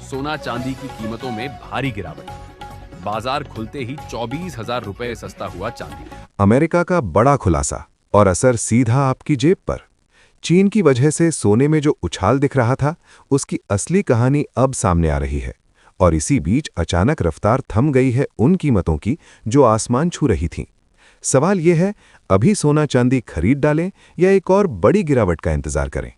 सोना चांदी की कीमतों में भारी गिरावट। बाजार खुलते ही 24,000 रुपए सस्ता हुआ चांदी। अमेरिका का बड़ा खुलासा और असर सीधा आपकी जेब पर। चीन की वजह से सोने में जो उछाल दिख रहा था, उसकी असली कहानी अब सामने आ रही है। और इसी बीच अचानक रफ्तार थम गई है उन कीमतों की जो आसमान छू रही थीं। सवाल यह है, अभी सोना चांदी खरीद डालें या एक और बड़ी गिरावट का इंतजार करें?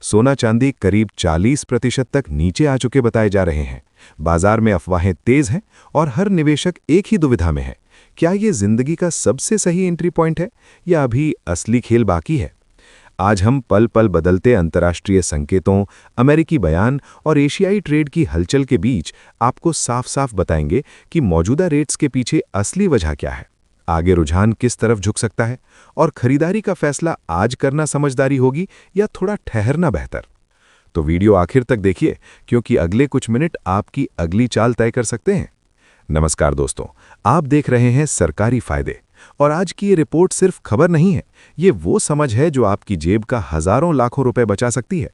सोना चांदी करीब 40% तक नीचे आ चुके बताए जा रहे हैं। बाजार में अफवाहें तेज हैं और हर निवेशक एक ही दुविधा में है। क्या ये जिंदगी का सबसे सही एंट्री पॉइंट है या अभी असली खेल बाकी है? आज हम पल पल बदलते अंतर्राष्ट्रीय संकेतों, अमेरिकी बयान और एशियाई ट्रेड की हलचल के बीच आपको साफ साफ बताएंगे कि मौजूदा रेट्स के पीछे असली वजह क्या है, आगे रुझान किस तरफ झुक सकता है और खरीदारी का फैसला आज करना समझदारी होगी या थोड़ा ठहरना बेहतर। तो वीडियो आखिर तक देखिए, क्योंकि अगले कुछ मिनट आपकी अगली चाल तय कर सकते हैं। नमस्कार दोस्तों, आप देख रहे हैं सरकारी फायदे। और आज की ये रिपोर्ट सिर्फ खबर नहीं है, ये वो समझ है जो आपकी जेब का हजारों लाखों रुपए बचा सकती है।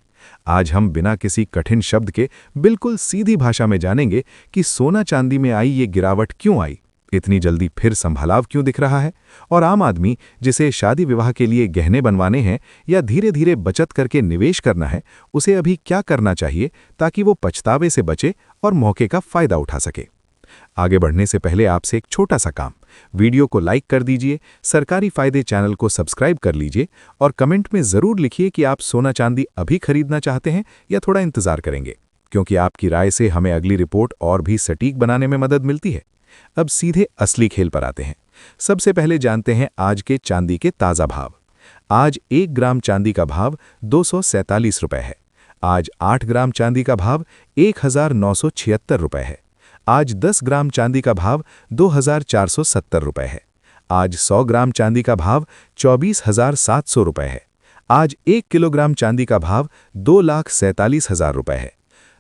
आज हम बिना किसी कठिन शब्द के बिल्कुल सीधी भाषा में जानेंगे कि सोना चांदी में आई ये गिरावट क्यों आई, इतनी जल्दी फिर संभलाव क्यों दिख रहा है, और आम आदमी जिसे शादी विवाह के लिए गहने बनवाने हैं या धीरे धीरे बचत करके निवेश करना है, उसे अभी क्या करना चाहिए ताकि वो पछतावे से बचे और मौके का फायदा उठा सके। आगे बढ़ने से पहले आपसे एक छोटा सा काम, वीडियो को लाइक कर दीजिए, सरकारी फायदे चैनल को सब्सक्राइब कर लीजिए और कमेंट में जरूर लिखिए कि आप सोना चांदी अभी खरीदना चाहते हैं या थोड़ा इंतजार करेंगे, क्योंकि आपकी राय से हमें अगली रिपोर्ट और भी सटीक बनाने में मदद मिलती है। अब सीधे असली खेल पर आते हैं। सबसे पहले जानते हैं आज के चांदी के ताज़ा भाव। आज 1 ग्राम चांदी का भाव 247 रुपए है। आज 8 ग्राम चांदी का भाव 1976 रुपए है। आज 10 ग्राम चांदी का भाव 2470 रुपए है। आज 100 ग्राम चांदी का भाव 24,700 रुपए है। आज 1 किलोग्राम चांदी का भाव 2,47,000 रुपए है।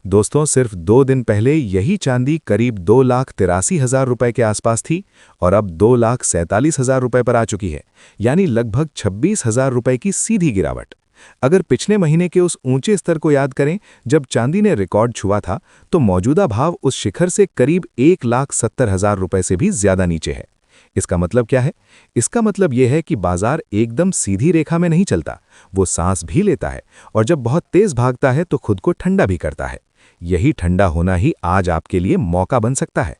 दोस्तों, सिर्फ 2 दिन पहले यही चांदी करीब 2,83,000 रुपए के आसपास थी और अब 2,47,000 रुपए पर आ चुकी है, यानी लगभग 26,000 रुपए की सीधी गिरावट। अगर पिछले महीने के उस ऊंचे स्तर को याद करें जब चांदी ने रिकॉर्ड छुआ था, तो मौजूदा भाव उस शिखर से करीब 1,70,000 रुपए से भी ज्यादा नीचे है। इसका मतलब क्या है? इसका मतलब यह है कि बाजार एकदम सीधी रेखा में नहीं चलता, वो सांस भी लेता है और जब बहुत तेज भागता है तो खुद को ठंडा भी करता है। यही ठंडा होना ही आज आपके लिए मौका बन सकता है।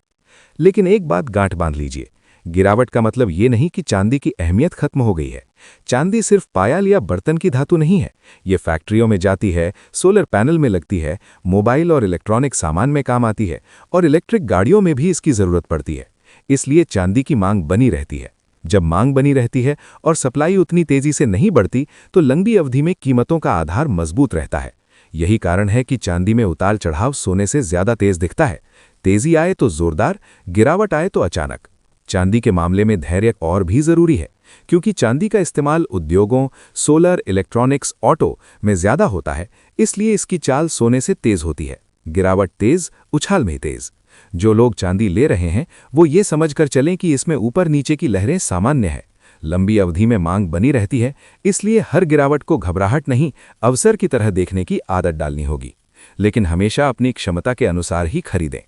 लेकिन एक बात गांठ बांध लीजिए, गिरावट का मतलब ये नहीं कि चांदी की अहमियत खत्म हो गई है। चांदी सिर्फ पायल या बर्तन की धातु नहीं है, ये फैक्ट्रियों में जाती है, सोलर पैनल में लगती है, मोबाइल और इलेक्ट्रॉनिक सामान में काम आती है और इलेक्ट्रिक गाड़ियों में भी इसकी जरूरत पड़ती है। इसलिए चांदी की मांग बनी रहती है। जब मांग बनी रहती है और सप्लाई उतनी तेजी से नहीं बढ़ती, तो लंबी अवधि में कीमतों का आधार मजबूत रहता है। यही कारण है कि चांदी में उतार चढ़ाव सोने से ज्यादा तेज दिखता है। तेजी आए तो जोरदार, गिरावट आए तो अचानक। चांदी के मामले में धैर्य और भी जरूरी है, क्योंकि चांदी का इस्तेमाल उद्योगों, सोलर, इलेक्ट्रॉनिक्स, ऑटो में ज्यादा होता है, इसलिए इसकी चाल सोने से तेज होती है। गिरावट तेज, उछाल में तेज। जो लोग चांदी ले रहे हैं वो ये समझकर चलें कि इसमें ऊपर नीचे की लहरें सामान्य है। लंबी अवधि में मांग बनी रहती है, इसलिए हर गिरावट को घबराहट नहीं, अवसर की तरह देखने की आदत डालनी होगी। लेकिन हमेशा अपनी क्षमता के अनुसार ही खरीदें।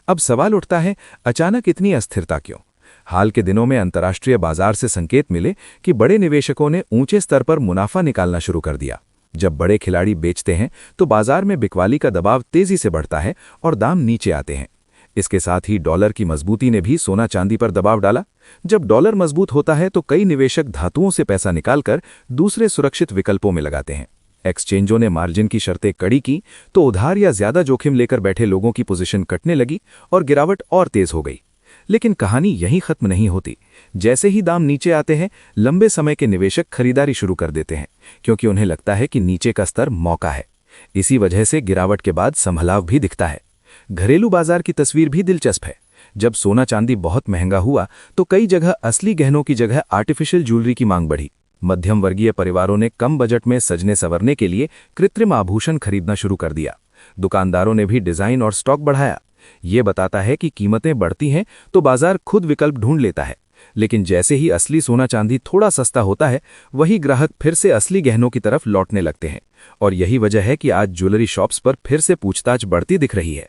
अब सवाल उठता है, अचानक इतनी अस्थिरता क्यों? हाल के दिनों में अंतर्राष्ट्रीय बाजार से संकेत मिले कि बड़े निवेशकों ने ऊंचे स्तर पर मुनाफा निकालना शुरू कर दिया। जब बड़े खिलाड़ी बेचते हैं तो बाजार में बिकवाली का दबाव तेजी से बढ़ता है और दाम नीचे आते हैं। इसके साथ ही डॉलर की मजबूती ने भी सोना चांदी पर दबाव डाला। जब डॉलर मजबूत होता है तो कई निवेशक धातुओं से पैसा निकालकर दूसरे सुरक्षित विकल्पों में लगाते हैं। एक्सचेंजों ने मार्जिन की शर्तें कड़ी की तो उधार या ज्यादा जोखिम लेकर बैठे लोगों की पोजीशन कटने लगी और गिरावट और तेज हो गई। लेकिन कहानी यहीं खत्म नहीं होती। जैसे ही दाम नीचे आते हैं, लंबे समय के निवेशक खरीदारी शुरू कर देते हैं, क्योंकि उन्हें लगता है कि नीचे का स्तर मौका है। इसी वजह से गिरावट के बाद संभलाव भी दिखता है। घरेलू बाजार की तस्वीर भी दिलचस्प है। जब सोना चांदी बहुत महंगा हुआ तो कई जगह असली गहनों की जगह आर्टिफिशियल ज्वेलरी की मांग बढ़ी। मध्यम वर्गीय परिवारों ने कम बजट में सजने संवरने के लिए कृत्रिम आभूषण खरीदना शुरू कर दिया। दुकानदारों ने भी डिजाइन और स्टॉक बढ़ाया। ये बताता है कि कीमतें बढ़ती हैं तो बाजार खुद विकल्प ढूंढ लेता है। लेकिन जैसे ही असली सोना चांदी थोड़ा सस्ता होता है, वही ग्राहक फिर से असली गहनों की तरफ लौटने लगते हैं। और यही वजह है कि आज ज्वेलरी शॉप्स पर फिर से पूछताछ बढ़ती दिख रही है।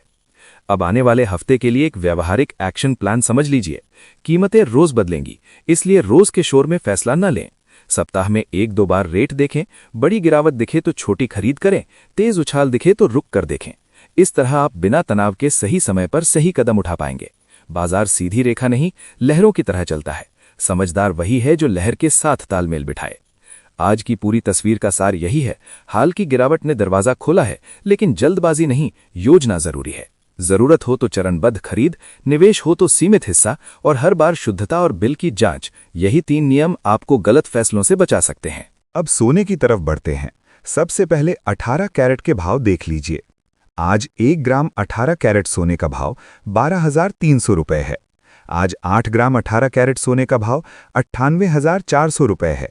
अब आने वाले हफ्ते के लिए एक व्यावहारिक एक्शन प्लान समझ लीजिए। कीमतें रोज बदलेंगी, इसलिए रोज के शोर में फैसला न लें। सप्ताह में 1-2 बार रेट देखें, बड़ी गिरावट दिखे तो छोटी खरीद करें, तेज उछाल दिखे तो रुक कर देखें। इस तरह आप बिना तनाव के सही समय पर सही कदम उठा पाएंगे। बाजार सीधी रेखा नहीं, लहरों की तरह चलता है। समझदार वही है जो लहर के साथ तालमेल बिठाए। आज की पूरी तस्वीर का सार यही है, हाल की गिरावट ने दरवाजा खोला है, लेकिन जल्दबाजी नहीं, योजना जरूरी है। जरूरत हो तो चरणबद्ध खरीद, निवेश हो तो सीमित हिस्सा, और हर बार शुद्धता और बिल की जांच। यही 3 नियम आपको गलत फैसलों से बचा सकते हैं। अब सोने की तरफ बढ़ते हैं। सबसे पहले 18 कैरेट के भाव देख लीजिए। आज 1 ग्राम 18 कैरेट सोने का भाव 12,300 रुपये है। आज 8 ग्राम 18 कैरेट सोने का भाव 98,400 रुपये है।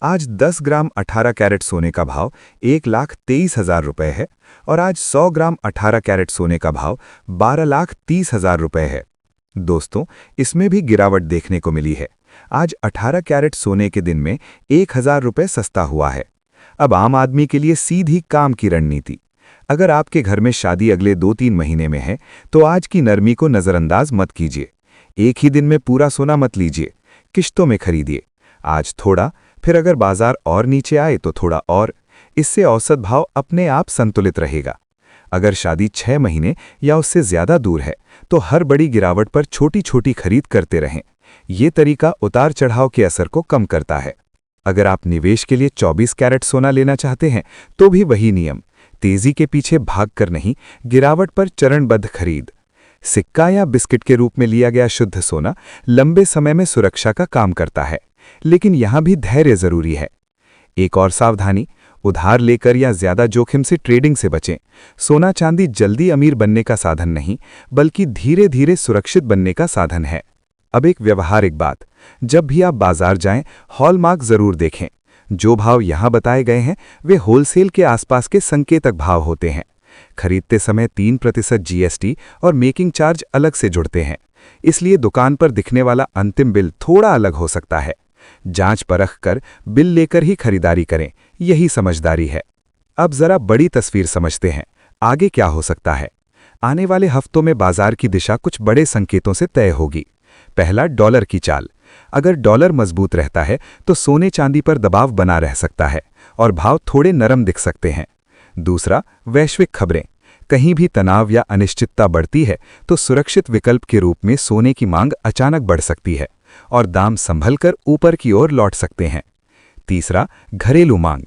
आज 10 ग्राम 18 कैरेट सोने का भाव 1,23,000 रुपये है। और आज 100 ग्राम 18 कैरेट सोने का भाव 12,30,000 रुपये है। दोस्तों, इसमें भी गिरावट देखने को मिली है। आज 18 कैरेट सोने के दिन में 1,000 रुपये सस्ता हुआ है। अब आम आदमी के लिए सीधी काम की रणनीति। अगर आपके घर में शादी अगले 2-3 महीने में है, तो आज की नरमी को नज़रअंदाज मत कीजिए। एक ही दिन में पूरा सोना मत लीजिए, किश्तों में खरीदिए। आज थोड़ा, फिर अगर बाजार और नीचे आए तो थोड़ा और। इससे औसत भाव अपने आप संतुलित रहेगा। अगर शादी 6 महीने या उससे ज्यादा दूर है, तो हर बड़ी गिरावट पर छोटी छोटी खरीद करते रहें। ये तरीका उतार चढ़ाव के असर को कम करता है। अगर आप निवेश के लिए 24 कैरेट सोना लेना चाहते हैं, तो भी वही नियम, तेजी के पीछे भागकर नहीं, गिरावट पर चरणबद्ध खरीद। सिक्का या बिस्किट के रूप में लिया गया शुद्ध सोना लंबे समय में सुरक्षा का काम करता है, लेकिन यहां भी धैर्य जरूरी है। एक और सावधानी, उधार लेकर या ज्यादा जोखिम से ट्रेडिंग से बचें। सोना चांदी जल्दी अमीर बनने का साधन नहीं, बल्कि धीरे धीरे सुरक्षित बनने का साधन है। अब एक व्यवहारिक बात, जब भी आप बाजार जाएं, हॉलमार्क जरूर देखें। जो भाव यहां बताए गए हैं, वे होलसेल के आसपास के संकेतक भाव होते हैं। खरीदते समय 3% जीएसटी और मेकिंग चार्ज अलग से जुड़ते हैं, इसलिए दुकान पर दिखने वाला अंतिम बिल थोड़ा अलग हो सकता है। जांच परख कर बिल लेकर ही खरीदारी करें, यही समझदारी है। अब जरा बड़ी तस्वीर समझते हैं, आगे क्या हो सकता है। आने वाले हफ्तों में बाजार की दिशा कुछ बड़े संकेतों से तय होगी। पहला, डॉलर की चाल। अगर डॉलर मजबूत रहता है तो सोने चांदी पर दबाव बना रह सकता है और भाव थोड़े नरम दिख सकते हैं। दूसरा, वैश्विक खबरें। कहीं भी तनाव या अनिश्चितता बढ़ती है तो सुरक्षित विकल्प के रूप में सोने की मांग अचानक बढ़ सकती है और दाम संभलकर ऊपर की ओर लौट सकते हैं। तीसरा, घरेलू मांग।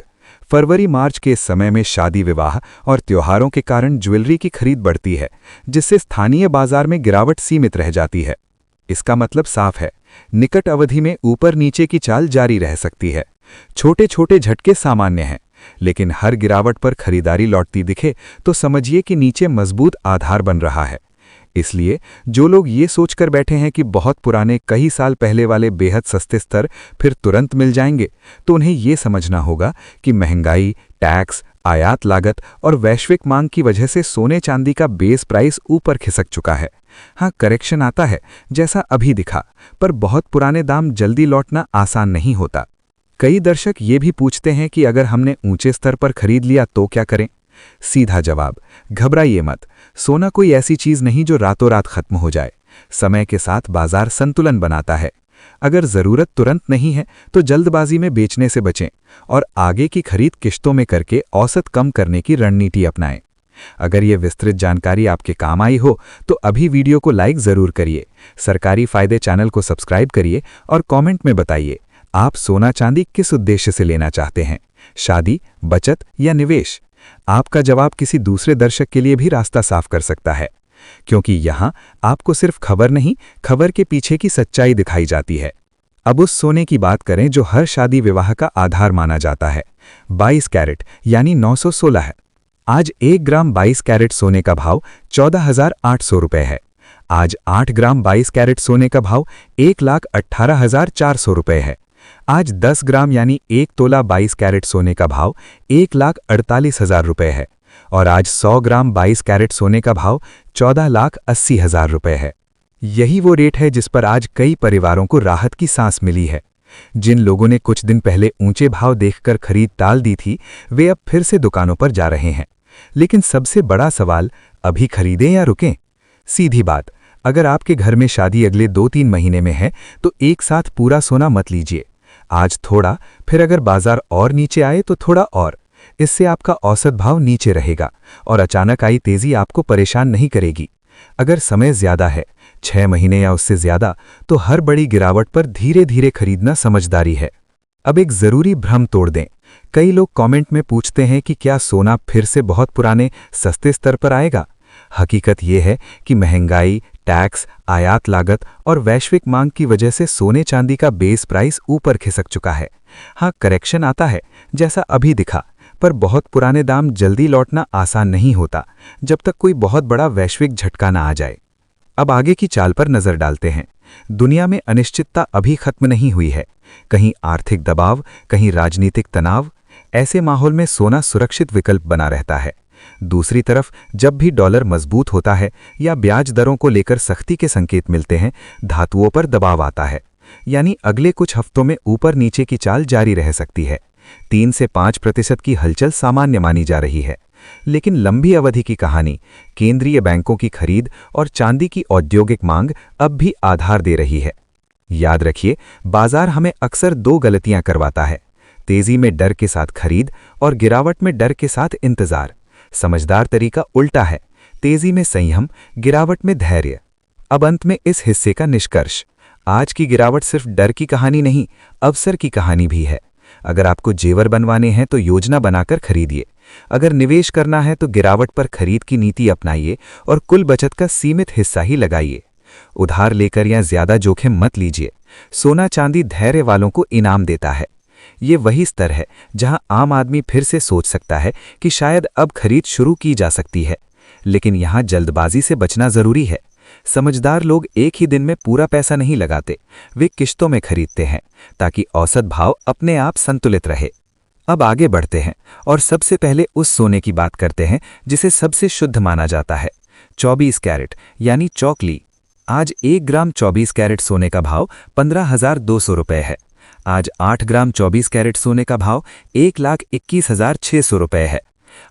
फरवरी-मार्च के समय में शादी विवाह और त्योहारों के कारण ज्वेलरी की खरीद बढ़ती है, जिससे स्थानीय बाजार में गिरावट सीमित रह जाती है। इसका मतलब साफ है, निकट अवधि में ऊपर नीचे की चाल जारी रह सकती है। छोटे छोटे झटके सामान्य हैं, लेकिन हर गिरावट पर खरीदारी लौटती दिखे तो समझिए कि नीचे मजबूत आधार बन रहा है। इसलिए जो लोग ये सोचकर बैठे हैं कि बहुत पुराने कई साल पहले वाले बेहद सस्ते स्तर फिर तुरंत मिल जाएंगे, तो उन्हें ये समझना होगा कि महंगाई, टैक्स, आयात लागत और वैश्विक मांग की वजह से सोने चांदी का बेस प्राइस ऊपर खिसक चुका है। हाँ, करेक्शन आता है जैसा अभी दिखा, पर बहुत पुराने दाम जल्दी लौटना आसान नहीं होता। कई दर्शक ये भी पूछते हैं कि अगर हमने ऊंचे स्तर पर खरीद लिया तो क्या करें। सीधा जवाब, घबराइए मत। सोना कोई ऐसी चीज नहीं जो रातों रात खत्म हो जाए। समय के साथ बाजार संतुलन बनाता है। अगर जरूरत तुरंत नहीं है तो जल्दबाजी में बेचने से बचें और आगे की खरीद किश्तों में करके औसत कम करने की रणनीति अपनाएं। अगर ये विस्तृत जानकारी आपके काम आई हो तो अभी वीडियो को लाइक जरूर करिए, सरकारी फायदे चैनल को सब्सक्राइब करिए और कमेंट में बताइए आप सोना चांदी किस उद्देश्य से लेना चाहते हैं, शादी, बचत या निवेश। आपका जवाब किसी दूसरे दर्शक के लिए भी रास्ता साफ कर सकता है, क्योंकि यहाँ आपको सिर्फ खबर नहीं, खबर के पीछे की सच्चाई दिखाई जाती है। अब उस सोने की बात करें जो हर शादी विवाह का आधार माना जाता है। 22 कैरेट यानी 916 है। आज 1 ग्राम 22 कैरेट सोने का भाव 14,800 रुपये है। आज 8 ग्राम 22 कैरेट सोने का भाव 1,18,400 रुपये है। आज 10 ग्राम यानी 1 तोला 22 कैरेट सोने का भाव 1,48,000 रुपये है और आज 100 ग्राम 22 कैरेट सोने का भाव 14,80,000 रुपये है। यही वो रेट है जिस पर आज कई परिवारों को राहत की सांस मिली है। जिन लोगों ने कुछ दिन पहले ऊंचे भाव देखकर खरीद टाल दी थी, वे अब फिर से दुकानों पर जा रहे हैं। लेकिन सबसे बड़ा सवाल, अभी खरीदें या रुकें? सीधी बात, अगर आपके घर में शादी अगले 2-3 महीने में है तो एक साथ पूरा सोना मत लीजिए। आज थोड़ा, फिर अगर बाजार और नीचे आए तो थोड़ा और। इससे आपका औसत भाव नीचे रहेगा और अचानक आई तेजी आपको परेशान नहीं करेगी। अगर समय ज्यादा है, 6 महीने या उससे ज्यादा, तो हर बड़ी गिरावट पर धीरे धीरे खरीदना समझदारी है। अब एक जरूरी भ्रम तोड़ दें। कई लोग कमेंट में पूछते हैं कि क्या सोना फिर से बहुत पुराने सस्ते स्तर पर आएगा। हकीकत यह है कि महंगाई, टैक्स, आयात लागत और वैश्विक मांग की वजह से सोने चांदी का बेस प्राइस ऊपर खिसक चुका है। हाँ, करेक्शन आता है, जैसा अभी दिखा, पर बहुत पुराने दाम जल्दी लौटना आसान नहीं होता जब तक कोई बहुत बड़ा वैश्विक झटका ना आ जाए। अब आगे की चाल पर नजर डालते हैं। दुनिया में अनिश्चितता अभी खत्म नहीं हुई है। कहीं आर्थिक दबाव, कहीं राजनीतिक तनाव। ऐसे माहौल में सोना सुरक्षित विकल्प बना रहता है। दूसरी तरफ जब भी डॉलर मजबूत होता है या ब्याज दरों को लेकर सख्ती के संकेत मिलते हैं, धातुओं पर दबाव आता है। यानी अगले कुछ हफ्तों में ऊपर नीचे की चाल जारी रह सकती है। 3 से 5% की हलचल सामान्य मानी जा रही है। लेकिन लंबी अवधि की कहानी, केंद्रीय बैंकों की खरीद और चांदी की औद्योगिक मांग अब भी आधार दे रही है। याद रखिए, बाजार हमें अक्सर 2 गलतियां करवाता है: तेजी में डर के साथ खरीद और गिरावट में डर के साथ इंतजार। समझदार तरीका उल्टा है: तेजी में संयम, गिरावट में धैर्य। अब अंत में इस हिस्से का निष्कर्ष, आज की गिरावट सिर्फ डर की कहानी नहीं, अवसर की कहानी भी है। अगर आपको जेवर बनवाने हैं तो योजना बनाकर खरीदिए। अगर निवेश करना है तो गिरावट पर खरीद की नीति अपनाइए और कुल बचत का सीमित हिस्सा ही लगाइए। उधार लेकर या ज्यादा जोखिम मत लीजिए। सोना चांदी धैर्य वालों को इनाम देता है। ये वही स्तर है जहां आम आदमी फिर से सोच सकता है कि शायद अब खरीद शुरू की जा सकती है। लेकिन यहां जल्दबाजी से बचना जरूरी है। समझदार लोग एक ही दिन में पूरा पैसा नहीं लगाते, वे किश्तों में खरीदते हैं ताकि औसत भाव अपने आप संतुलित रहे। अब आगे बढ़ते हैं और सबसे पहले उस सोने की बात करते हैं जिसे सबसे शुद्ध माना जाता है, 24 कैरेट यानी चौकली। आज 1 ग्राम 24 कैरेट सोने का भाव 15,200 रुपये है। आज 8 ग्राम 24 कैरेट सोने का भाव 1,21,600 रुपये है।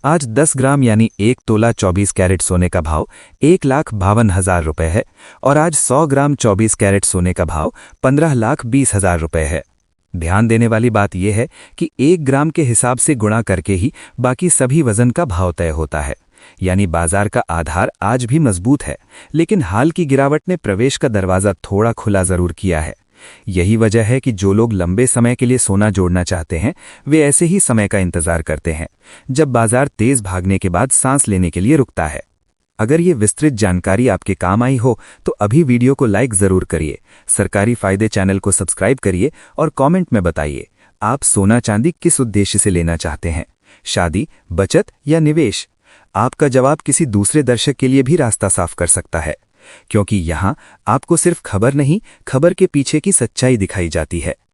आज 10 ग्राम यानी 1 तोला 24 कैरेट सोने का भाव 1,52,000 रुपये है और आज 100 ग्राम 24 कैरेट सोने का भाव 15,20,000 रुपये है। ध्यान देने वाली बात यह है कि 1 ग्राम के हिसाब से गुणा करके ही बाकी सभी वजन का भाव तय होता है। यानी बाजार का आधार आज भी मजबूत है, लेकिन हाल की गिरावट ने प्रवेश का दरवाजा थोड़ा खुला जरूर किया है। यही वजह है कि जो लोग लंबे समय के लिए सोना जोड़ना चाहते हैं, वे ऐसे ही समय का इंतजार करते हैं जब बाजार तेज भागने के बाद सांस लेने के लिए रुकता है। अगर ये विस्तृत जानकारी आपके काम आई हो तो अभी वीडियो को लाइक जरूर करिए, सरकारी फायदे चैनल को सब्सक्राइब करिए और कमेंट में बताइए आप सोना चांदी किस उद्देश्य से लेना चाहते हैं, शादी, बचत या निवेश। आपका जवाब किसी दूसरे दर्शक के लिए भी रास्ता साफ कर सकता है, क्योंकि यहाँ आपको सिर्फ खबर नहीं, खबर के पीछे की सच्चाई दिखाई जाती है।